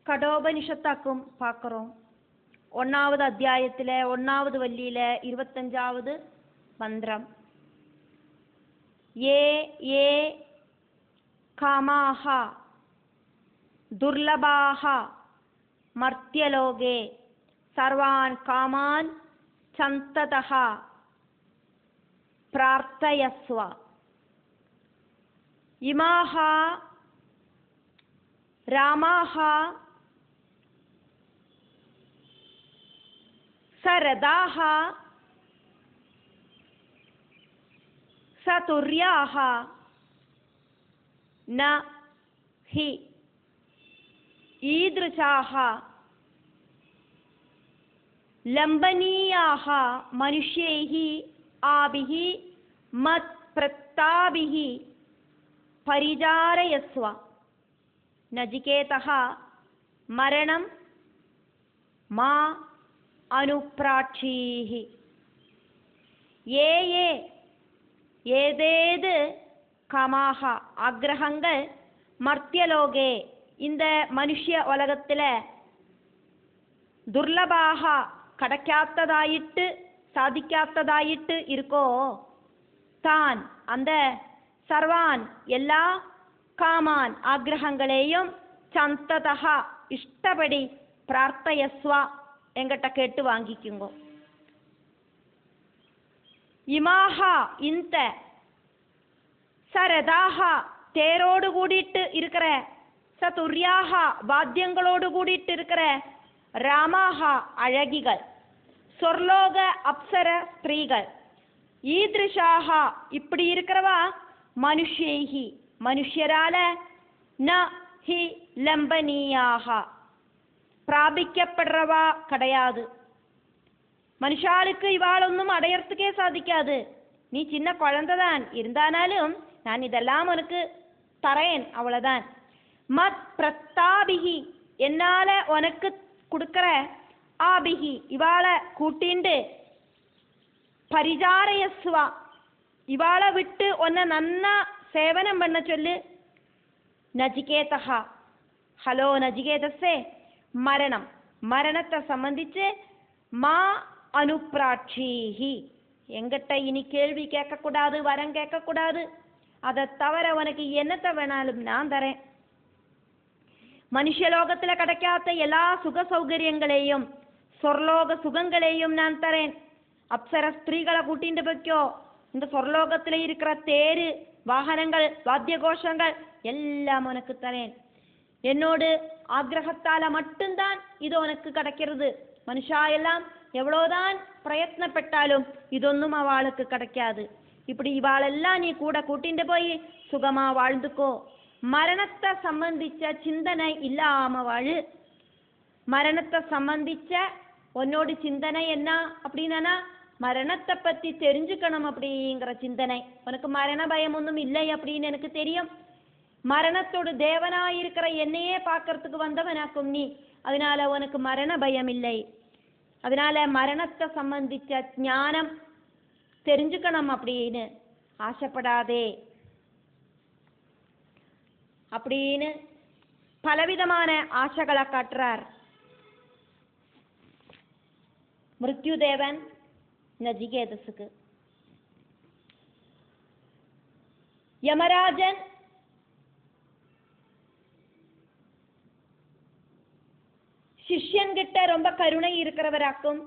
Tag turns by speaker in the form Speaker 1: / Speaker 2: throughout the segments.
Speaker 1: கடோபனிஷத்தாக்கும் பார்க்குறோம். 1வது அத்தியாயத்தில் 1வது வள்ளியில் 25வது மந்திரம். ஏ ஏ காமாக துர்லபாக மர்த்தியலோகே சர்வான் காமான் சந்ததஹ பிரார்த்தயஸ்வ. இமாக ராமாக சரதாக சதுர்யாக ந ஹி ஈத்ருஷாக லம்பனீயாக மனுஷ்யைஹ ஆபிஹ மத் பிரத்தாபிஹ பரிஜாரயஸ்வ. நச்சிகேதः மரணம் மா அனுப்ராட்சீஹி. ஏ ஏ ஏதேது காமாக ஆக்ரகங்கள் மர்த்தியலோகே இந்த மனுஷ்ய உலகத்தில் துர்லபாக கிடைக்காத்ததாயிட்டு சாதிக்காத்ததாயிட்டு இருக்கோ தான் அந்த சர்வான் எல்லா காமான் ஆக்ரகங்களையும் சந்ததா இஷ்டப்படி பிரார்த்தயஸ்வா எங்கிட்ட கேட்டு வாங்கிக்குங்கோ. இமாஹா இந்த சரதாஹா தேரோடு கூடிட்டு இருக்கிற சதுர்யாஹா வாத்தியங்களோடு கூடிட்டு இருக்கிற ராமாஹா அழகிகள் சொர்லோக அப்சர ஸ்திரீகள் ஈத்ருஷாஹா இப்படி இருக்கிறவா மனுஷ்யைஹி மனுஷரால ந ஹி லம்பனீயாக பிராபிக்கப்படுறவா கிடையாது. மனுஷாளுக்கு இவாளொன்னும் அடையறதுக்கே சாதிக்காது. நீ சின்ன குழந்தைதான் இருந்தானாலும் நான் இதெல்லாம் உனக்கு தரேன் அவ்வளவுதான். மத் பிரத்தாபிகி என்னால உனக்கு கொடுக்கிற ஆபிகி இவாளை கூட்டிண்டு பரிஜாரயஸ்வா இவாளை விட்டு உன்னை நன்னா சேவனம் பண்ண சொல்லு. நச்சிகேதா ஹலோ நச்சிகேதஸே மரணம் மரணத்தை சம்பந்திச்சு மா அனுப்ராட்சீஹி எங்கிட்ட இனி கேள்வி கேட்கக்கூடாது, வரம் கேட்கக்கூடாது. அதை தவிர உனக்கு என்னத்தை வேணாலும் நான் தரேன். மனுஷலோகத்தில் கிடைக்காத எல்லா சுக சௌகரியங்களையும் சொர்லோக சுகங்களையும் நான் தரேன். அப்சர ஸ்திரீகளை கூட்டிட்டு போய்க்கோ. இந்த சொர்லோகத்தில் இருக்கிற தேரு வாகனங்கள் வாத்திய கோஷங்கள் எல்லாம் உனக்கு தரேன். என்னோடு ஆக்ரகத்தால மட்டும்தான் இது உனக்கு கிடைக்கிறது. மனுஷா எல்லாம் எவ்வளோதான் பிரயத்னப்பட்டாலும் இதொன்னும் அவளுக்கு கிடைக்காது. இப்படி இவாளெல்லாம் நீ கூட கூட்டிட்டு போய் சுகமா வாழ்ந்துக்கோ. மரணத்தை சம்பந்திச்ச சிந்தனை இல்லாம வாழு. மரணத்தை சம்பந்திச்ச உன்னோட சிந்தனை என்ன அப்படின்னா மரணத்தை பத்தி தெரிஞ்சுக்கணும் அப்படிங்கிற சிந்தனை. உனக்கு மரண பயம் ஒன்றும் இல்லை அப்படின்னு எனக்கு தெரியும். மரணத்தோடு தேவனாயிருக்கிற என்னையே பார்க்கறதுக்கு வந்தவனாக்கும் நீ. அதனால உனக்கு மரண பயம் இல்லை. அதனால மரணத்தை சம்பந்திச்ச ஞானம் தெரிஞ்சுக்கணும் அப்படின்னு ஆசைப்படாதே அப்படின்னு பலவிதமான ஆசைகளை காட்டுறார் மிருத்யுதேவன் நச்சிகேதஸுக்கு. யமராஜன் சிஷ்யன்கிட்ட ரொம்ப கருணை இருக்கிறவராக்கும்,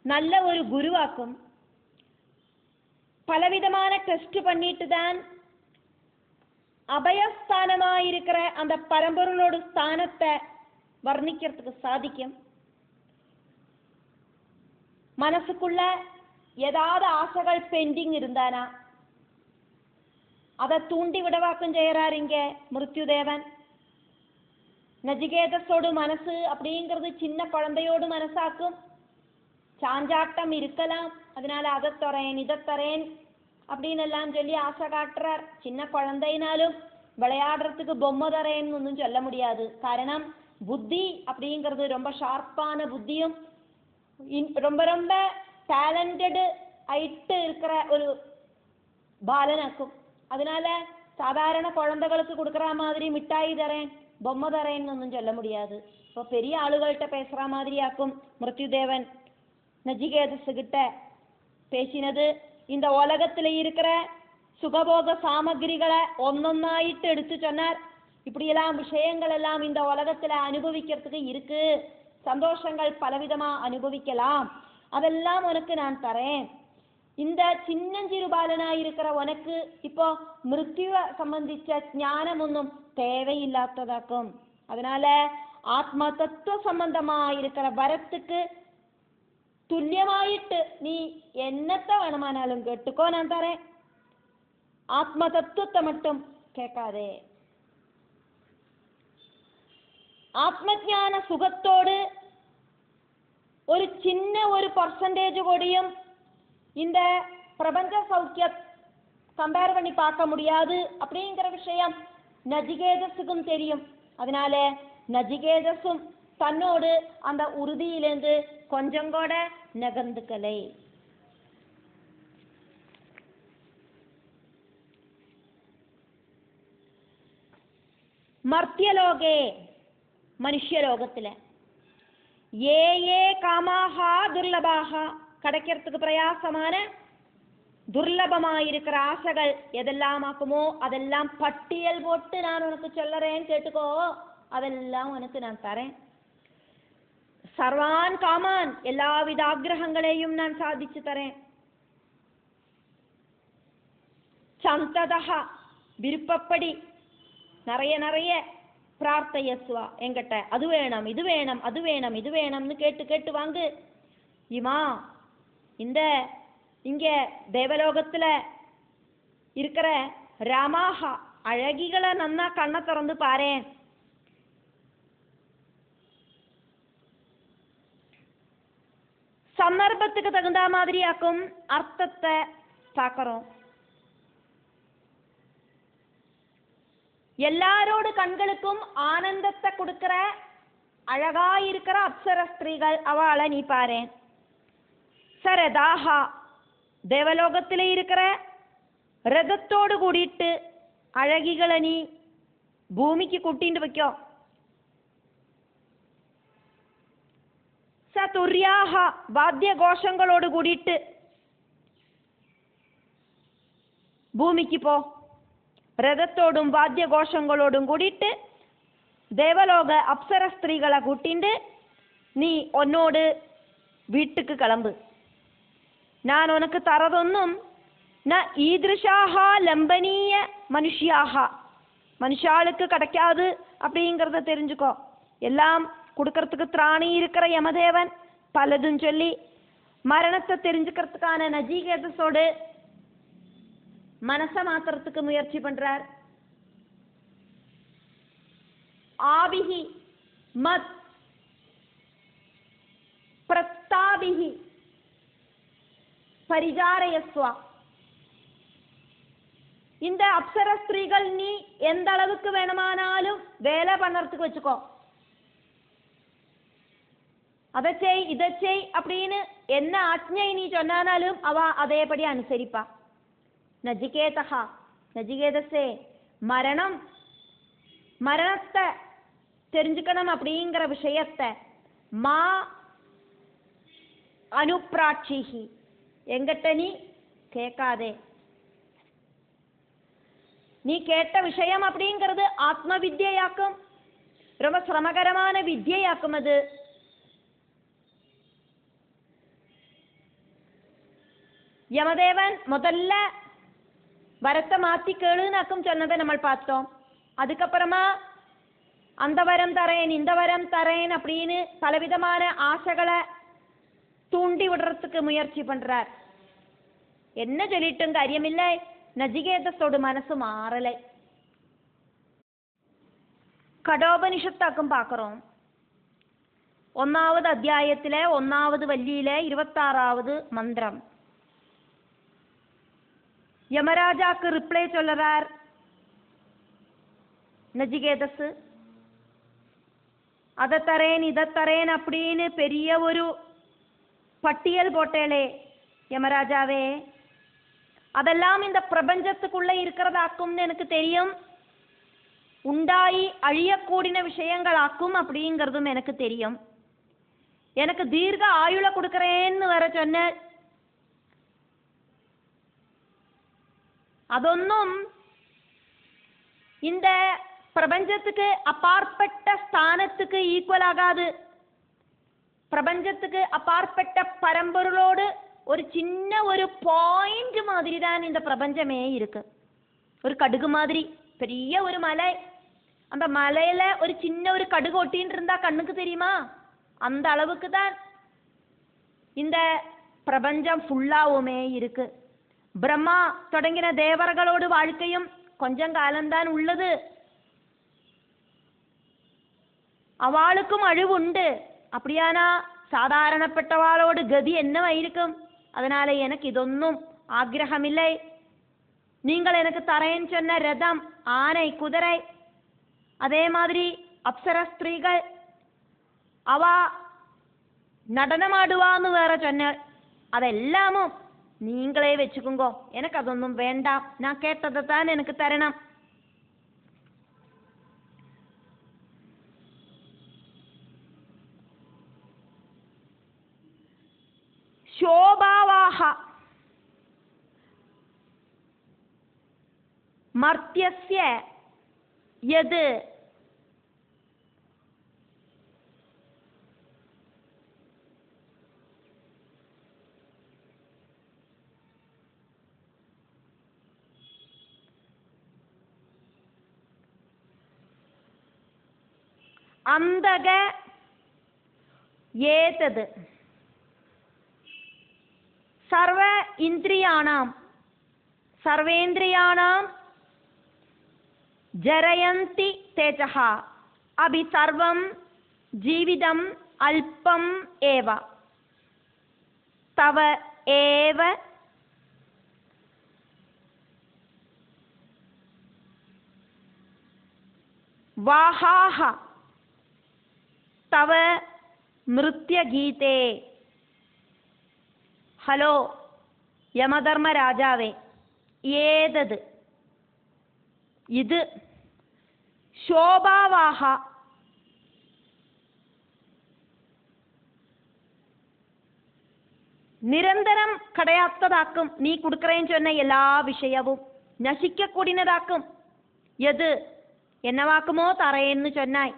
Speaker 1: நல்ல ஒரு குருவாக்கும். பலவிதமான டெஸ்ட் பண்ணிட்டு தான் அபயஸ்தானமாயிருக்கிற அந்த பரம்பொருளோட ஸ்தானத்தை வர்ணிக்கிறதுக்கு சாதிக்கும். மனசுக்குள்ள ஏதாவது ஆசைகள் பெண்டிங் இருந்தானா அதை தூண்டி விடவாக்கும் செய்யறாரு இங்க மிருத்யுதேவன். நச்சிகேதஸோடு மனசு அப்படிங்கிறது சின்ன குழந்தையோடு மனசாக்கும். சாஞ்சாட்டம் இருக்கலாம். அதனால அதை தரேன் இதை தரேன் அப்படின்னு எல்லாம் சொல்லி ஆசை காட்டுறார். சின்ன குழந்தைனாலும் விளையாடுறதுக்கு பொம்மை தரேன்னு ஒன்றும் சொல்ல முடியாது. காரணம் புத்தி அப்படிங்கிறது ரொம்ப ஷார்ப்பான புத்தியும் ரொம்ப ரொம்ப டேலண்டட் ஆயிட்டு இருக்கிற ஒரு பாலனாக்கும். அதனால சாதாரண குழந்தைகளுக்கு கொடுக்குற மாதிரி மிட்டாய் தரேன் பொம்மை தரேன்னு ஒன்றும் சொல்ல முடியாது. இப்போ பெரிய ஆளுகள்கிட்ட பேசுகிற மாதிரியாக்கும் மிருத்யுதேவன் நச்சிகேதஸ் கிட்ட பேசினது. இந்த உலகத்தில் இருக்கிற சுகபோக சாமகிரிகளை ஒன்னொன்னாயிட்டு எடுத்து சொன்னார். இப்படியெல்லாம் விஷயங்கள் எல்லாம் இந்த உலகத்தில் அனுபவிக்கிறதுக்கு இருக்கு, சந்தோஷங்கள் பலவிதமா அனுபவிக்கலாம், அதெல்லாம் உனக்கு நான் தரேன். இந்த சின்னஞ்சிறு பாலனாயிருக்கிற உனக்கு இப்போ மிருத்யுவை சம்பந்திச்ச ஞானமொன்னும் தேவையில்லாததாக்கும். அதனால ஆத்ம தத்துவ சம்பந்தமாயிருக்கிற வரத்துக்கு துல்லியமாயிட்டு நீ என்னத்தை வேணுமானாலும் கேட்டுக்கோ, நான் தரேன். ஆத்ம தத்துவத்தை மட்டும் கேட்காதே. ஆத்மஞான சுகத்தோடு ஒரு சின்ன ஒரு பர்சன்டேஜ் கூடியும் இந்த பிரபஞ்ச சௌக்கிய கம்பேர் பண்ணி பார்க்க முடியாது அப்படிங்கிற விஷயம் நச்சிகேதஸுக்கும் தெரியும். அதனால நச்சிகேதஸும் தன்னோடு அந்த உறுதியிலேருந்து கொஞ்சம் கூட நகர்ந்துக்கலை. மர்த்தியலோகே மனுஷலோகத்தில் ஏ காமாகா துர்லபாகா கிடைக்கிறதுக்கு பிரயாசமான துர்லபமாயிருக்கிற ஆசைகள் எதெல்லாம் ஆக்குமோ அதெல்லாம் பட்டியல் போட்டு நான் உனக்கு சொல்லுறேன், கேட்டுக்கோ. அதெல்லாம் உனக்கு நான் தரேன். சர்வான் காமான் எல்லாவித ஆக்கிரகங்களையும் நான் சாதிச்சு தரேன். சந்ததா விருப்பப்படி நிறைய நிறைய பிரார்த்தையஸ்வா என்கிட்ட அது வேணும் இது வேணும் அது வேணும் இது வேணும்னு கேட்டு கேட்டு வாங்கு. இமா இந்த இங்க தேவலோகத்துல இருக்கிற ராமாஹா அழகிகளை நன்னா கண்ணை திறந்து பாரேன். சந்தர்ப்பத்துக்கு தகுந்த மாதிரியாக்கும் அர்த்தத்தை பார்க்கறோம். எல்லாரோட கண்களுக்கும் ஆனந்தத்தை கொடுக்கிற அழகாயிருக்கிற அப்சர ஸ்திரீகள் அவளை நீ பாரேன். சரதாஹா தேவலோகத்தில் இருக்கிற ரதத்தோடு கூடிட்டு அழகிகளை நீ பூமிக்கு கூட்டிட்டு வைக்கோ. சதுர்யாஹா வாத்திய கோஷங்களோடு கூடிட்டு பூமிக்கு போ. ரதத்தோடும் வாத்திய கோஷங்களோடும் கூடிட்டு தேவலோக அப்சர ஸ்திரீகளை கூட்டிண்டு நீ உன்னோடு வீட்டுக்கு கிளம்பு. நான் உனக்கு தரதொன்னும் ந ஈதிருஷாகா லம்பனீய மனுஷியாகா மனுஷாளுக்கு கிடைக்காது அப்படிங்கிறத தெரிஞ்சுக்கோ. எல்லாம் கொடுக்கறதுக்கு திராணி இருக்கிற யமதேவன் பலதும் சொல்லி மரணத்தை தெரிஞ்சுக்கிறதுக்கான நச்சிகேதஸோடு மனசை மாத்துறதுக்கு முயற்சி பண்றார். ஆபிஹி மத் பிரஸ்தாபிஹி பரிஜாரயஸ்வா. இந்த அப்சர ஸ்திரீகள் நீ எந்த அளவுக்கு வேணுமானாலும் வேலை பண்ணுறதுக்கு வச்சுக்கோ. அதை செய் இதை செய் அப்படின்னு என்ன ஆജ്ഞை நீ சொன்னாலும் அவ அதேபடி அனுசரிப்பா. நச்சிகேதா நச்சிகேதஸே மரணத்தை தெரிஞ்சுக்கணும் அப்படிங்கிற விஷயத்தை மா அனுப்ராட்சிஹி எங்கிட்ட நீ கேட்காதே. நீ கேட்ட விஷயம் அப்படிங்கிறது ஆத்ம வித்யாக்கும் ரொம்ப சிரமகரமான வித்யாக்கும். அது யமதேவன் முதல்ல வரத்தை மாத்தி கேளுனாக்கும் சொன்னதை நம்ம பார்த்தோம். அதுக்கப்புறமா அந்த வரம் தரேன் இந்த வரம் தரேன் அப்படின்னு பலவிதமான ஆசைகளை தூண்டி விடுறதுக்கு முயற்சி பண்றார். என்ன சொல்லிட்டும் காரியமில்லை, நச்சிகேதஸோட மனசு மாறலை. கடோபனிஷத்தாக்கும் பார்க்கிறோம். 1வது அத்தியாயத்திலே 1வது வள்ளியிலே 26வது மந்திரம். யமராஜாக்கு ரிப்ளை சொல்லுறார் நச்சிகேதஸ். அதை தரேன் இதை தரேன் அப்படின்னு பெரிய ஒரு பட்டியல் போட்டேளே யமராஜாவே, அதெல்லாம் இந்த பிரபஞ்சத்துக்குள்ள இருக்கிறதாக்கும்னு எனக்கு தெரியும். உண்டாயி அழியக்கூடின விஷயங்களாக்கும் அப்படிங்கிறதும் எனக்கு தெரியும். எனக்கு தீர்க்க ஆயுளை கொடுக்குறேன்னு வர சொன்ன അതൊന്നും இந்த பிரபஞ்சத்துக்கு அப்பாற்பட்ட ஸ்தானத்துக்கு ஈக்குவல் ஆகாது. பிரபஞ்சத்துக்கு அப்பாற்பட்ட பரம்பொருளோடு ஒரு சின்ன ஒரு பாயிண்ட் மாதிரி தான் இந்த பிரபஞ்சமே இருக்கு. ஒரு கடுகு மாதிரி பெரிய ஒரு மலை, அந்த மலையில ஒரு சின்ன ஒரு கடுகு ஒட்டின்னு இருந்தா கண்ணுக்கு தெரியுமா? அந்த அளவுக்கு தான் இந்த பிரபஞ்சம் ஃபுல்லாவுமே இருக்கு. பிரம்மா தொடங்கின தேவர்களோடு வாழ்க்கையும் கொஞ்சம் காலம்தான் உள்ளது. அவளுக்கும் அழிவுண்டு. அப்படியானா சாதாரணப்பட்டவாளோடு கதி என்னவாயிருக்கும்? அதனால எனக்கு இதொன்னும் ஆக்கிரகமில்லை. நீங்கள் எனக்கு தரேன்னு சொன்ன ரதம், ஆனை, குதிரை, அதே மாதிரி அப்சர ஸ்திரீகள், அவ நடனமாடுவான்னு வேற சொன்ன, அதெல்லாமும் நீங்களே வச்சுக்குங்கோ. எனக்கு அதொன்னும் வேண்டாம். நான் கேட்டதை தான் எனக்கு தரணும். ശോഭാവാഹ മർത്യസ്യ യത് അന്തക ഏതത് സർവ ഇന്ദ്രിയാണാം സർവേന്ദ്രിയാണാം ജരയന്തി തേജഃ അഭി സർവം ജീവിതം അല്പം ഏവ തവ ഏവ വാഹാഹ തവ നൃത്യഗീതേ. ഹലോ യമധർമ്മ രാജാവേ, ഏതത് ഇത് ശോഭാവാഹ നിരന്തരം കടയാത്തതാക്കും. നീ കൊടുക്കറേന്ന് சொன்ன എല്ലാ വിഷയവും നശിക്കക്കൂടിനതാക്കും. യത് എന്നവാക്കുമോ തറയെന്ന് ചൊന്നായി.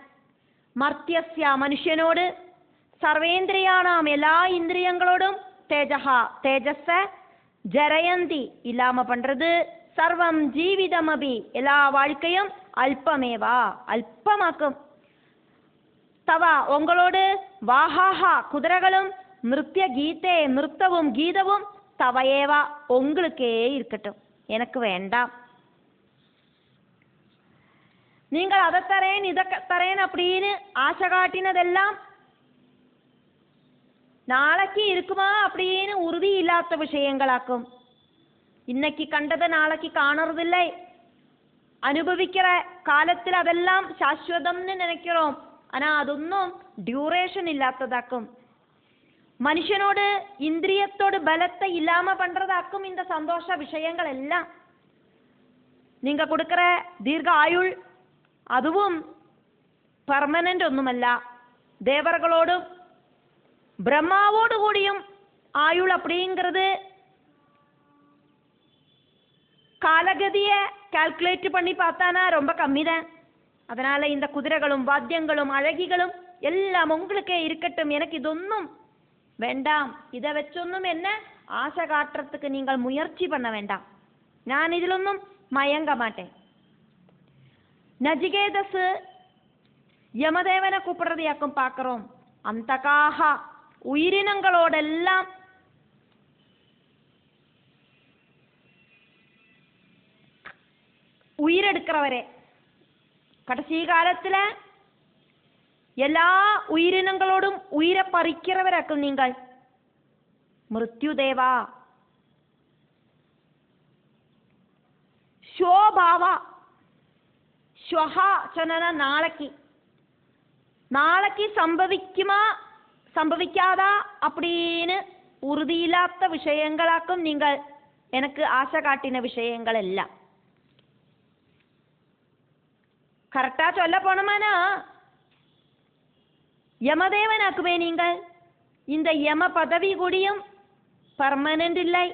Speaker 1: മർത്യസ്യ മനുഷ്യനോട്, സർവേന്ദ്രിയാണാം എല്ലാ ഇന്ദ്രിയങ്ങളോടും, തേജഹ തേജസ്, ജരയന്തി ഇല്ലാമ പண்றது, സർവം ജീവിതമപി എല്ലാ வாழ்க்கையும், അല്പമേവാ അല്പമാക്കും. തവ ഉങ്ങളോട്, വാഹാഹ കുതിരകളും, നൃത്യ ഗീതേ നൃത്തവും ഗീതവും, തവയേവ ഉங்களுக்கே இருக்கட்டும், எனக்கு வேண்டாம். நீங்கள் அதை தரேன் இதை தரேன் அப்படின்னு ஆசை காட்டினதெல்லாம் நாளைக்கு இருக்குமா அப்படின்னு உறுதி இல்லாத விஷயங்களாக்கும். இன்னைக்கு கண்டதை நாளைக்கு காணறதில்லை. அனுபவிக்கிற காலத்தில் அதெல்லாம் சாஸ்வதம்னு நினைக்கிறோம். ஆனா அതൊന്നും டியூரேஷன் இல்லாததாக்கும். மனுஷனோடு இந்திரியத்தோடு பலத்தை இல்லாம பண்றதாக்கும் இந்த சந்தோஷ விஷயங்கள் எல்லாம். நீங்க கொடுக்கிற தீர்க்க ஆயுள் அதுவும் പെർമനന്റ് ഒന്നുമല്ല. தேவர்களோடும் பிரம்மாவோடு கூடியும் ஆயுள் அப்படிங்கிறது காலகதியை கால்குலேட் பண்ணி பார்த்தானா ரொம்ப கம்மி தான். அதனால இந்த குதிரைகளும் வாத்தியங்களும் அழகிகளும் எல்லாம் உங்களுக்கே இருக்கட்டும், எனக்கு இதொன்னும் வேண்டாம். இதை வச்சொன்னும் என்ன ஆசை காட்டுறதுக்கு நீங்கள் முயற்சி பண்ண வேண்டாம். நான் இதிலொன்னும் மயங்க மாட்டேன். நஜிகேதஸ் யமதேவனை கூப்பிடுறதையாக்கும் பார்க்கிறோம். அந்தகாக உயிரினங்களோடெல்லாம் உயிரெடுக்கிறவரே, கடைசி காலத்துல எல்லா உயிரினங்களோடும் உயிரை பறிக்கிறவராக்கும் நீங்கள். மிருத்யுதேவா ஷோபாவா. ஸ்வஹா சொன்னா நாளைக்கு, நாளைக்கு சம்பவிக்குமா சம்பவிக்காதா அப்படின்னு உறுதியில்லாத விஷயங்களாக்கும் நீங்கள் எனக்கு ஆசை காட்டின விஷயங்கள் எல்லாம். கரெக்டா சொல்ல போனோமானா யமதேவனாக்குவே நீங்கள். இந்த யம பதவி கூடியும் பர்மனன்ட் இல்லை.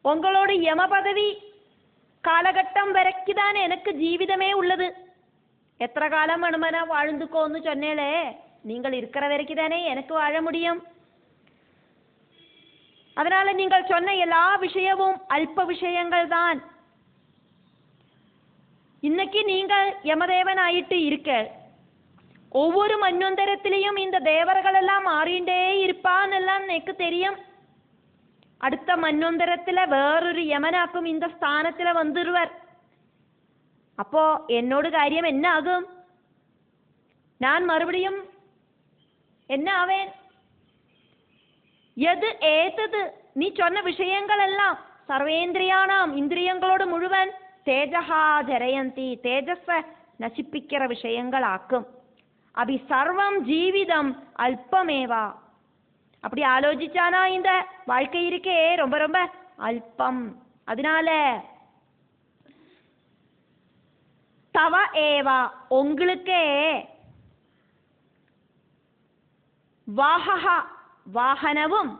Speaker 1: உங்களோட யம பதவி காலகட்டம் வரைக்குதான் எனக்கு ஜீவிதமே உள்ளது. எത്ര காலம் வேணுமனா வாழ்ந்துக்கோன்னு சொன்னேளே, நீங்கள் இருக்கிற வரைக்கும் தானே எனக்கு வாழ முடியும். அதனால நீங்கள் சொன்ன எல்லா விஷயமும் அல்ப விஷயங்கள் தான். இன்னைக்கு நீங்கள் யமதேவன் ஆயிட்டு இருக்க, ஒவ்வொரு மன்வந்தரத்திலையும் இந்த தேவர்கள் எல்லாம் மாறிண்டே இருப்பான்னெல்லாம் எனக்கு தெரியும். அடுத்த மன்வந்தரத்துல வேறொரு யமனாக்கும் இந்த ஸ்தானத்துல வந்துருவர். அப்போ என்னோட காரியம் என்ன ஆகும்? நான் மறுபடியும் என்ன ஆவேன்? எது ஏத்தது நீ சொன்ன விஷயங்கள் எல்லாம் சர்வேந்திரியானாம், இந்திரியங்களோடு முழுவன் தேஜஹா ஜரயந்தி, தேஜஸ நசிப்பிக்கிற விஷயங்கள் ஆக்கும். அபி சர்வம் ஜீவிதம் அல்பமேவா. அப்படி ஆலோசிச்சானா இந்த வாழ்க்கை இருக்கே ரொம்ப ரொம்ப அல்பம். அதனால தவ ஏவா உங்களுக்கே வாஹஹா வாகனவும்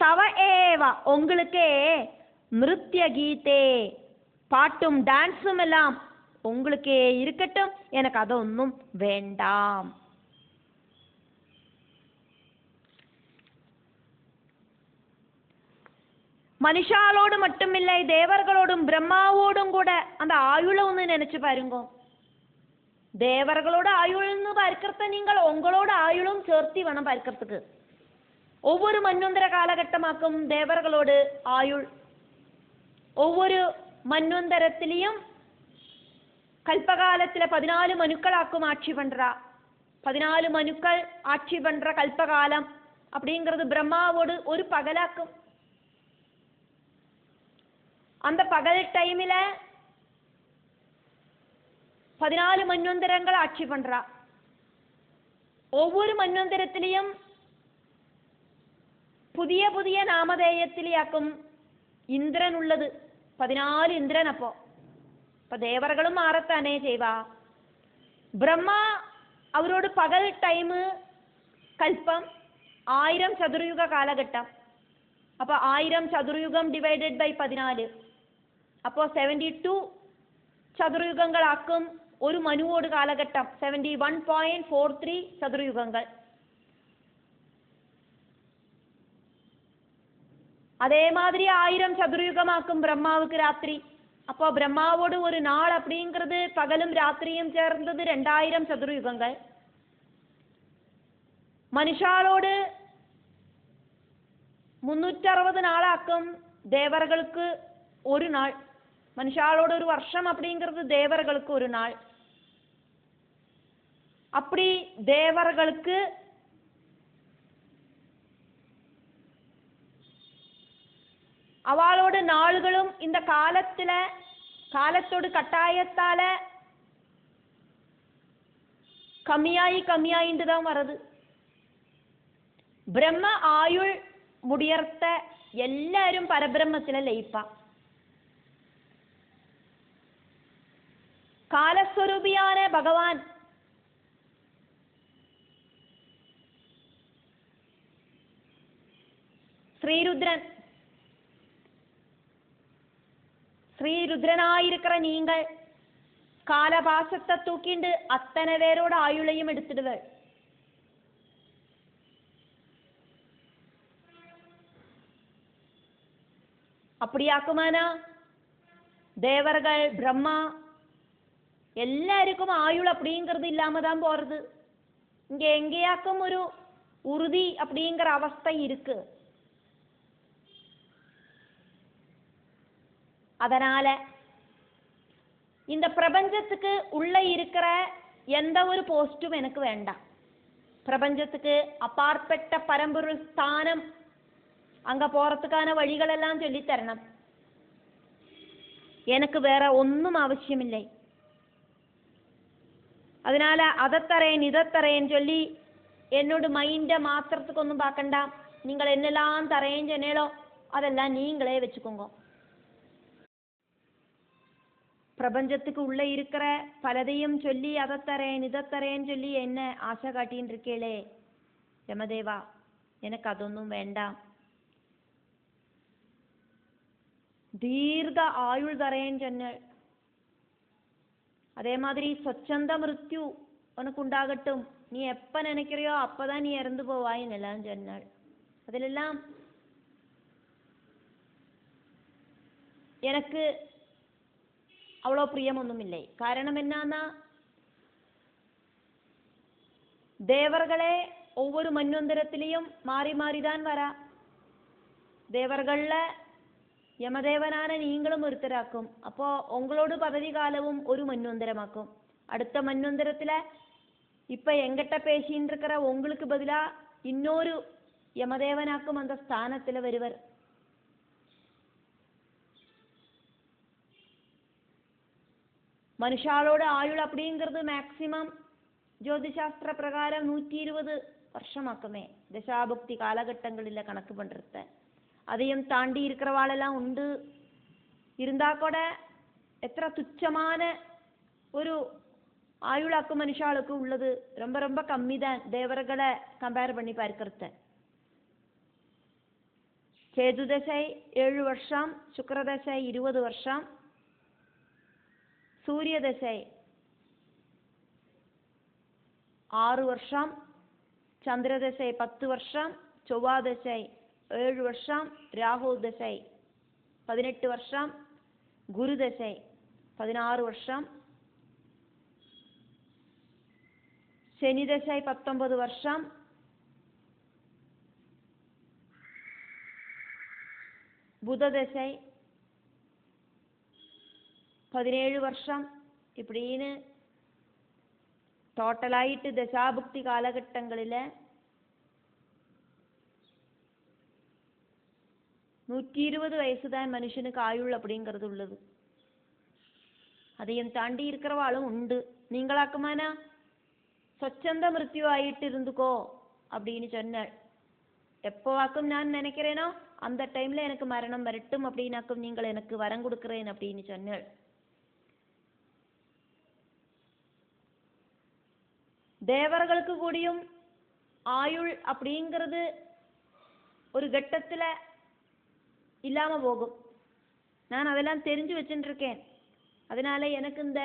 Speaker 1: தவ ஏவ உங்களுக்கே நிருத்ய கீதே பாட்டும் டான்ஸும் எல்லாம் உங்களுக்கே இருக்கட்டும், எனக்கு அதொன்னும் வேண்டாம். மனுஷாலோடு மட்டுமில்லை, தேவர்களோடும் பிரம்மாவோடும் கூட அந்த ஆயுள ஒன்று நினைச்சு பாருங்க. தேவர்களோட ஆயுள்னு பார்க்கறத நீங்கள் உங்களோட ஆயுளும் சேர்த்தி வேணும் பார்க்கறதுக்கு. ஒவ்வொரு மன்வந்தர காலகட்டமாக்கும் தேவர்களோடு ஆயுள். ஒவ்வொரு மன்வந்தரத்திலையும் கல்பகாலத்துல 14 மனுக்களாக்கும் ஆட்சி பண்றா. 14 மனுக்கள் ஆட்சி பண்ற கல்பகாலம் அப்படிங்கிறது பிரம்மாவோடு ஒரு பகலாக்கும். அந்த பகல் டைமில 14 மன்வந்தரங்கள் ஆட்சி பண்றா. ஒவ்வொரு மன்வந்தரத்திலையும் புதிய புதிய நாமதேயத்திலேயாக்கும் ഇന്ദ്രൻ ഉള്ളത്. 14 ഇന്ദ്രൻ. അപ്പൊ ദേവர்களுം മാറത്താനേ ചെയ്വാ. ബ്രഹ്മ അവരോട് പകൽ ടൈം കൽപ്പം 1000 ചതുർയുഗ കാലഘട്ടം. അപ്പൊ 1000 ചതുർയുഗം ഡിവൈഡഡ് ബൈ 14. അപ്പോൾ 72 ചതുർയുഗങ്ങളാക്കും ഒരു മനുവോട് കാലഘട്ടം. 71.43 ചതുർയുഗങ്ങൾ. അതേമാതിരി 1000 ചതുർയുഗമാക്കും ബ്രഹ്മാവുക്ക് രാത്രി. അപ്പോൾ ബ്രഹ്മാവോട് ഒരു നാൾ அப்படிங்கிறது പകലും രാത്രിയും ചേർന്നത് 2000 ചതുർയുഗങ്ങൾ. മനുഷ്യാളോട് 360 നാളാക്കും ദേവர்களுக்கு ഒരു നാൾ. மனுஷாளோட ஒரு வருஷம் அப்படிங்கிறது தேவர்களுக்கு ஒரு நாள். அப்படி தேவர்களுக்கு அவளோட நாளுகளும் இந்த காலத்துல காலத்தோட கட்டாயத்தால கம்மியாயிட்டு தான் வருது. பிரம்ம ஆயுள் முடியறத எல்லாரும் பரபிரம்மத்துல லயிப்பா. കാലസ്വരൂപിயான ഭഗവാൻ ஸ்ரீருத்ரன். ஸ்ரீருத்ரனாயிருக்கிற நீங்கள் காலபாசத்தை தூக்கிண்டு அத்தனை பேரோட ஆயுளையும் எடுத்துடுவர். அப்படியாக்குமானா தேவர்கள் பிரம்மா எல்லாருக்கும் ஆயுள் அப்படிங்கிறது இல்லாம தான் போறது. இங்க எங்கேயாக்கும் ஒரு உறுதி அப்படிங்கிற அவஸ்தை இருக்கு. அதனால இந்த பிரபஞ்சத்துக்கு உள்ள இருக்கிற எந்த ஒரு போஸ்டும் எனக்கு வேண்டாம். பிரபஞ்சத்துக்கு அப்பாற்பட்ட பரம்பொருள் ஸ்தானம் அங்க போறதுக்கான வழிகள் எல்லாம் சொல்லி தரணும். எனக்கு வேற ஒன்றும் அவசியமில்லை. அதனால அதைத்தரேன் இதைத்தரேன்னு சொல்லி என்னோட மைண்டை மாத்திரத்துக்கு ஒன்றும் பார்க்கண்டா. நீங்கள் என்னெல்லாம் தரேன்னு சொன்னேளோ அதெல்லாம் நீங்களே வச்சுக்கோங்க. பிரபஞ்சத்துக்கு உள்ளே இருக்கிற பலதையும் சொல்லி அதை தரேன் இதை தரேன்னு சொல்லி என்ன ஆசை காட்டின்னு இருக்கேளே யமதேவா, எனக்கு അതൊന്നും வேண்டாம். ദീർഘ ആയുൾ തരേன்னு சொன்னாள். அதே மாதிரி சொச்சந்த மிருத்யு உனக்கு உண்டாகட்டும், நீ எப்ப நினைக்கிறியோ அப்பதான் நீ இறந்து போவாயின்னு எல்லாம் சொன்னாள். அதிலெல்லாம் எனக்கு அவ்வளோ பிரியமொன்றும் இல்லை. காரணம் என்னன்னா, தேவர்களே ஒவ்வொரு மன்வந்தரத்திலையும் மாறி மாறிதான் வரா. தேவர்கள்ல യമദേവനാன நீங்களும் ஒருத்தராக்கும். அப்போ உங்களோட பதவி காலவும் ஒரு மன்வந்தரமாக்கும். அடுத்த மன்வந்தரத்துல இப்ப எங்கிட்ட பேசின்னு இருக்கிற உங்களுக்கு பதிலா இன்னொரு യമദേവനാக்கும் அந்த ஸ்தானத்துல வருவர். மனுஷாலோட ஆயுள் அப்படிங்கிறது மேக்சிமம் ஜோதிஷாஸ்திர பிரகாரம் 120 வருஷமாக்குமே. தசாபுக்தி காலகட்டங்களில் கணக்கு பண்றத அதையும் தாண்டி இருக்கிறவாளெல்லாம் உண்டு. இருந்தா கூட எത്ര துச்சமான ஒரு ஆயுளாக்கு மனுஷாளுக்கு உள்ளது ரொம்ப ரொம்ப கம்மி தான் தேவர்களை கம்பேர் பண்ணி பார்க்கறது. கேதுதசை 7 வருஷம், சுக்கிரதசை 20 வருஷம், சூரியதசை 6 வருஷம், சந்திரதசை 10 வருஷம், செவ்வாதசை 7 வருஷம், ராகு தசை 18 வருஷம், குரு தசை 16 வருஷம், சனி தசை 19 வருஷம், புத தசை 17 வருஷம். இப்படின்னு டோட்டலாயிட்டு தசாபுக்தி காலகட்டங்களில் 120 வயசு தான் மனுஷனுக்கு ஆயுள் அப்படிங்கிறது உள்ளது. அதையும் தாண்டி இருக்கிறவாளும் உண்டு. நீங்களாக்குமானா சொச்சந்த மிருத்யு ஆயிட்டு இருந்துக்கோ அப்படின்னு சொன்னாள். எப்போவாக்கும் நான் நினைக்கிறேனோ அந்த டைம்ல எனக்கு மரணம் வரட்டும் அப்படின்னாக்கும் நீங்கள் எனக்கு வரம் கொடுக்கிறேன் அப்படின்னு சொன்னாள். தேவர்களுக்கு கூடியும் ஆயுள் அப்படிங்கிறது ஒரு கட்டத்துல இல்லாம போகும். நான் அதெல்லாம் தெரிஞ்சு வச்சுட்டு இருக்கேன். அதனால எனக்கு இந்த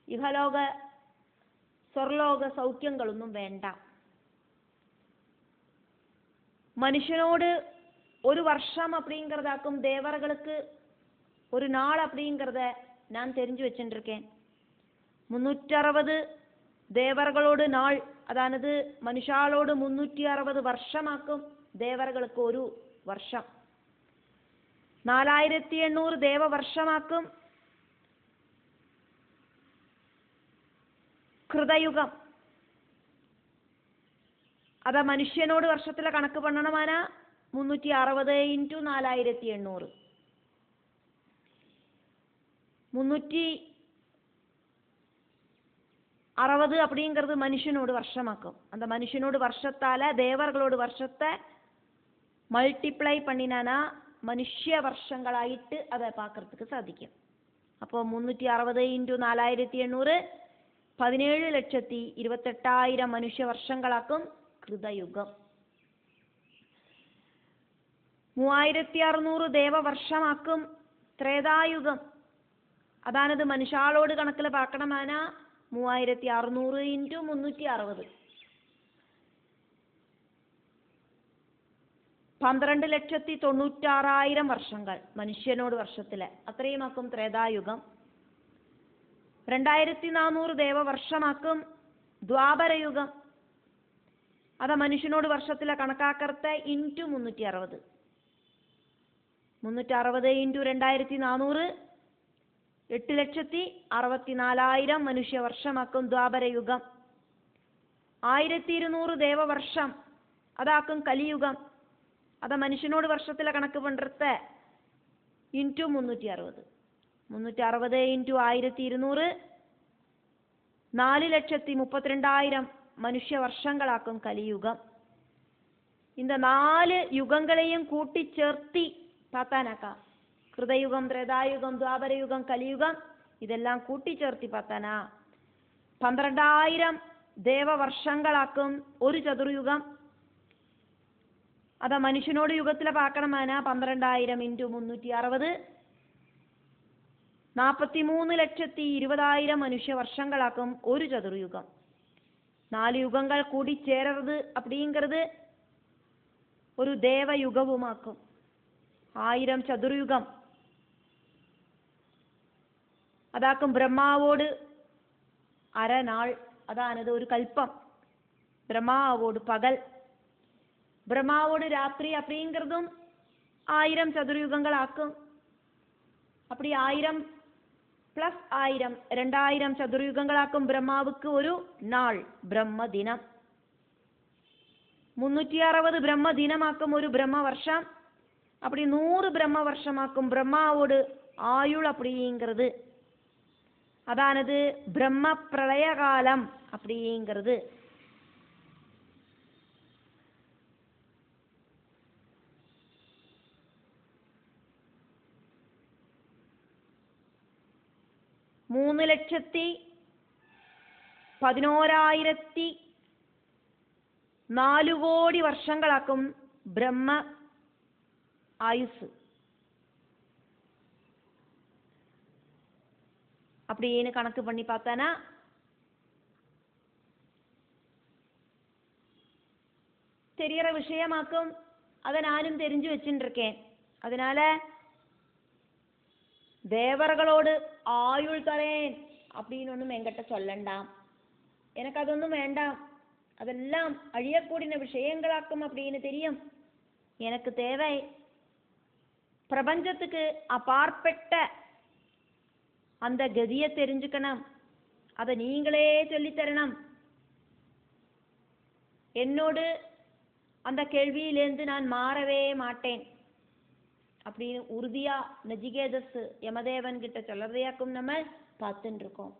Speaker 1: இகலோக சொர்லோக சௌக்கியங்களொന്നും வேண்டாம். மனுஷனோடு ஒரு வருஷம் அப்படிங்கிறதாக்கும் தேவர்களுக்கு ஒரு நாள் அப்படிங்கிறத நான் தெரிஞ்சு வச்சுட்டு இருக்கேன். 360 தேவர்களோடு நாள், அதானது மனுஷாலோடு 360 வருஷமாக்கும் தேவர்களுக்கு ஒரு வருஷம். 4800 தேவ வருஷமாக்கும் கிருதயுகம். അത മനുഷ്യനോട് വർഷത്തിലെ കണക്ക് പണ്ണണമാന 360 × 4800. 360 அப்படிங்கிறது மனுஷனோடு வருஷமாக்கும். அந்த மனுஷனோடு வருஷத்தால தேவர்களோடு வருஷத்தை மல்டிப்ளை பண்ணினானா மனுஷ்ய வருஷங்களாயிட்டு அதை பார்க்கறதுக்கு சாதிக்கும். அப்போ 360 × 4800 17,28,000 മനുഷ്യ വർഷങ്ങളാക്കും കൃതയുഗം. 3600 ദേവവർഷമാക്കും ത്രേതായുഗം. അതാണത് മനുഷ്യാളോട് കണക്കിൽ പാക്കണമാന 3600 × 360. 12,96,000 വർഷങ്ങൾ മനുഷ്യനോട് വർഷത്തില് അത്രയുമാക്കും ത്രേതായുഗം. 2400 ദേവവർഷമാക്കും ദ്വാപരയുഗം. അത് മനുഷ്യനോട് വർഷത്തിലെ കണക്കാക്കർത്തെ × 360. 360 × 2400 8,64,000 മനുഷ്യ വർഷമാക്കും ദ്വാപരയുഗം. 1200 ദേവവർഷം അതാക്കും കലിയുഗം. അത് മനുഷ്യനോട് വർഷത്തിലെ കണക്ക് പണ്ടത്തെ × 360. 360 × 1200 4,32,000 മനുഷ്യ വർഷങ്ങളാക്കും കലിയുഗം. இந்த 4 யுகங்களையும் கூட்டிச்சேர்த்தி பார்த்தானாக்கா, கிருதயுகம், திரேதாயுகம், துவாபரயுகம், கலியுகம் ഇതെല്ലാം കൂട്ടിച്ചേർത്തി பார்த்தானா 12,000 ദേവവർഷങ്ങളാക്കും ഒരു ചതുർയുഗം. അതാ മനുഷ്യനോട് യുഗത്തിലെ പാക്കണമാന 12,000 × 360 43,20,000 മനുഷ്യവർഷങ്ങളാക്കും ഒരു ചതുർയുഗം. 4 യുഗങ്ങൾ കൂടി ചേരരുത് அப்படிங்கிறது ഒരു ദേവയുഗവുമാക്കും. 1000 ചതുർയുഗം അതാക്കും ബ്രഹ്മാവോട് അരനാൾ, അതാണത് ഒരു കൽപ്പം. ബ്രഹ്മാവോട് പകൽ, ബ്രഹ്മാവോട് രാത്രി அப்படிங்கிறதும் 1000 ചതുർയുഗങ്ങളാക്കും. அப்படி 1000 + 1000 2000 ചതുർയുഗങ്ങളാക്കും. ബ്രഹ്മാവുക്ക് ഒരു നാൾ ബ്രഹ്മദിനം. 360 ബ്രഹ്മദിനമാക്കും ഒരു ബ്രഹ്മവർഷം. அப்படி 100 ബ്രഹ്മവർഷമാക്കും ബ്രഹ്മാവോട് ആയുൾ அப்படிங்கிறது. அதானது பிரம்ம பிரளயகாலம் அப்படிங்கிறது. മൂന്ന് 3,11,4 കോടി വർഷങ്ങളാക്കും ബ്രഹ്മ ആയുസ്. அப்படின்னு கணக்கு பண்ணி பார்த்தானா தெரியற விஷயமாக்கும். அதை நானும் தெரிஞ்சு வச்சுருக்கேன். அதனால தேவர்களோடு ஆயுள் தரேன் அப்படின்னு ஒன்றும் என்கிட்ட சொல்லண்டாம். எனக்கு அதொன்றும் வேண்டாம். அதெல்லாம் அழியக்கூடிய விஷயங்களாக்கும் அப்படின்னு தெரியும். எனக்கு தேவை பிரபஞ்சத்துக்கு அப்பாற்பட்ட அந்த கதியை தெரிஞ்சுக்கணும். அதை நீங்களே சொல்லித்தரணும். என்னோடு அந்த கேள்வியிலேருந்து நான் மாறவே மாட்டேன் அப்படின்னு உறுதியா நச்சிகேதஸ் யமதேவன் கிட்ட சொல்லறதையாக்கும் நம்ம பார்த்துட்டு இருக்கோம்.